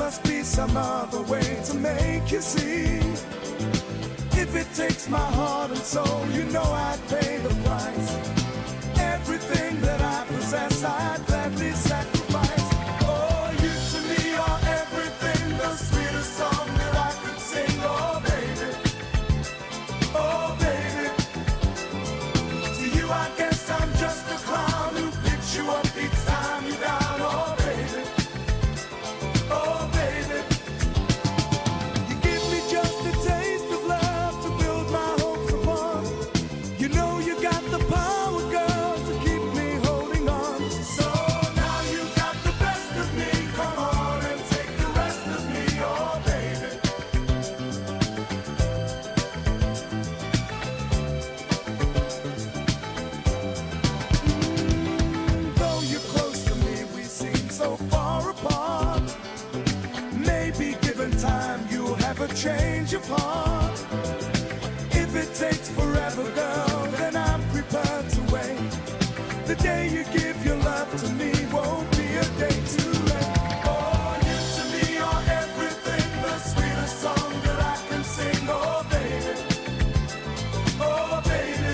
must be some other way to make you see. If it takes my heart and soul, you know I'd pay the price. Everything that I possess, I'd gladly sacrifice. Oh, you to me are everything, the sweetest song that I could sing. Oh, baby, oh, baby. To you, I guess I'm just a clown who picks you up each time you're down. Oh, baby, oh, baby. You give me just a taste of love to build my hopes upon. You know you got the power, girl, to keep me holding on. So now you got the best of me. Come on and take the rest of me, oh, baby. Though you're close to me, we seem so far apart. Maybe given time, you'll have a change of heart. If it takes forever, girl, then I'm prepared to wait. The day you give your love to me won't be a day too late. Oh, you to me are everything, the sweetest song that I can sing. Oh, baby, oh, baby.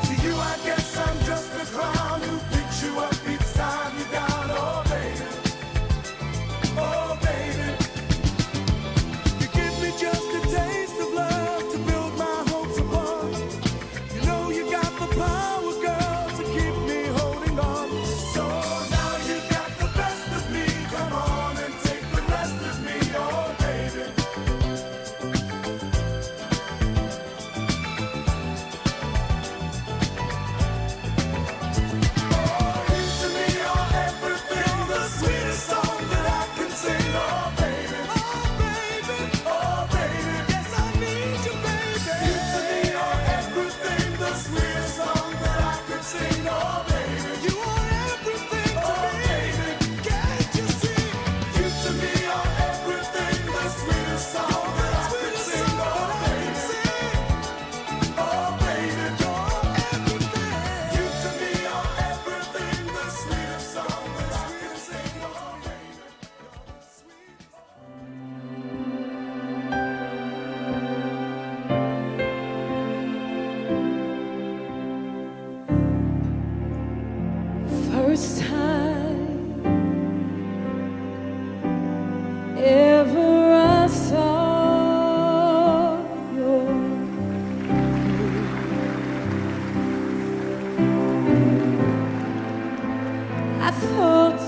To you, I guess I'm just a clown who picks you up each time you're down. Oh, baby, oh, baby. You give me just a taste of love to build my hopes upon. You know you got the power, girl, to keep me holding on. So now you got the best of me. Come on and take the rest of me, oh, baby. Oh, you to me are everything, the sweetest song that I can sing. Oh, baby, oh, baby, oh, baby. Yes, I need you, baby. You to me are everything, the sweetest song that I could sing. Oh, baby, you are everything to me. Can't you see? You to me are everything, the sweetest song that I could sing. Oh, baby, oh, baby, you're everything. You to me are everything, the sweetest song that I could sing. Oh, baby, you're the sweetest. First time ever I saw your face, I thought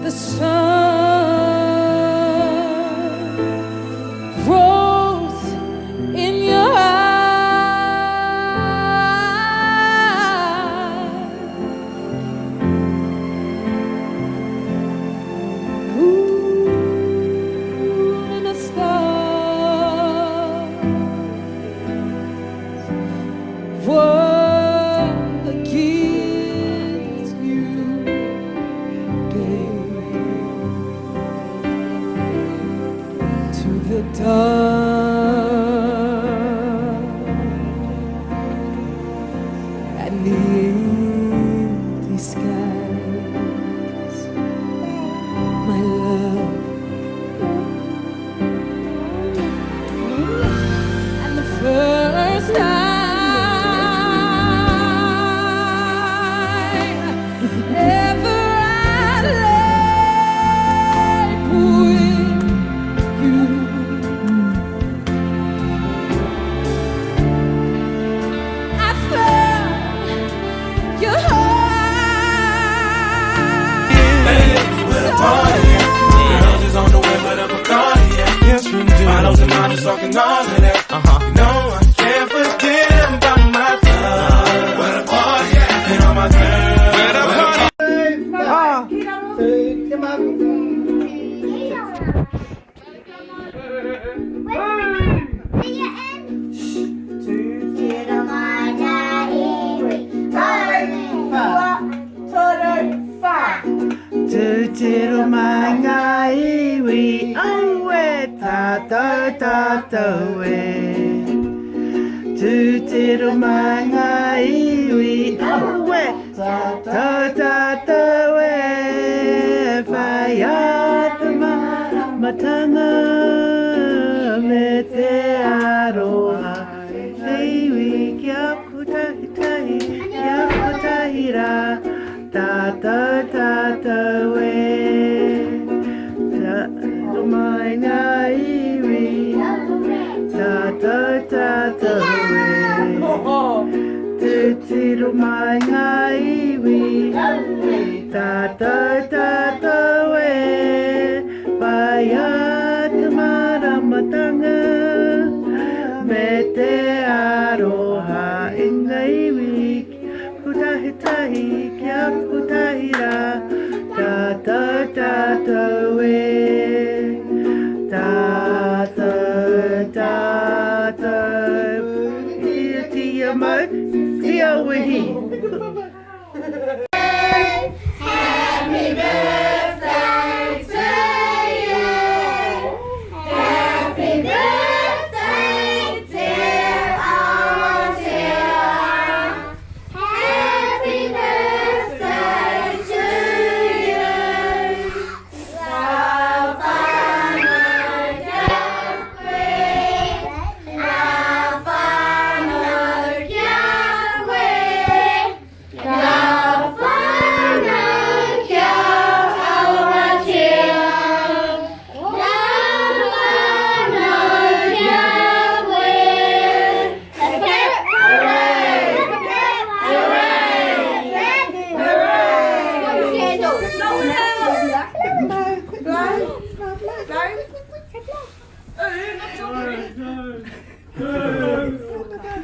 the sun rose in your eyes. Moon and the stars were the gifts you gave to the dark and the empty skies. My love, and the first time ever I lay with you, I felt your heart. Where the party at? Girls is on the way, but I'm a cardiac. Yes, we do. Bottles and models talking all of that. You know I can't forget about my time. Where the party at? And all my girls. Where the party? Tutiro manga iwi awe ta ta ta ta we. Tutiro manga iwi awe ta ta ta ta we. Fire. ramatanga me te aroha iwi kia putahitahi kia putahira tātou tātou e tātou mai ngā iwi tātou tātou e te tiro mai ngā iwi tātou tātou e pai atu maramatanga me te aroha i ngā iwi putahitahi kia putahira tātou tātou e tātou tātou ia tia mau tia wehi. Happy birthday to you. Happy birthday, dear Awatea. Happy birthday to you. La whānau kia koe. La whānau kia koe. La whānau kia Awatea. La whānau kia koe.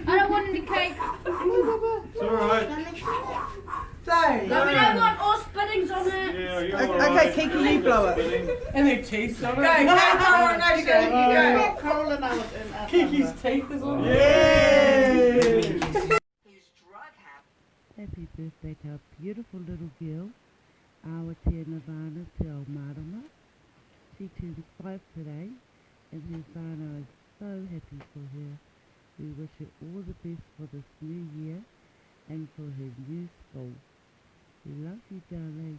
I don't want any cake. It's alright. We don't want all spittings on it. Yeah, you're Okay, Kiki, you blow it. And their teeth on it. Kiki's teeth is on it. Yay! Happy birthday to our beautiful little girl, Awatea-Nirvana te ao Marama. She turns 5 today, and her whānau is so happy for her. We wish her all the best for this new year and for her new school. We love you, darling.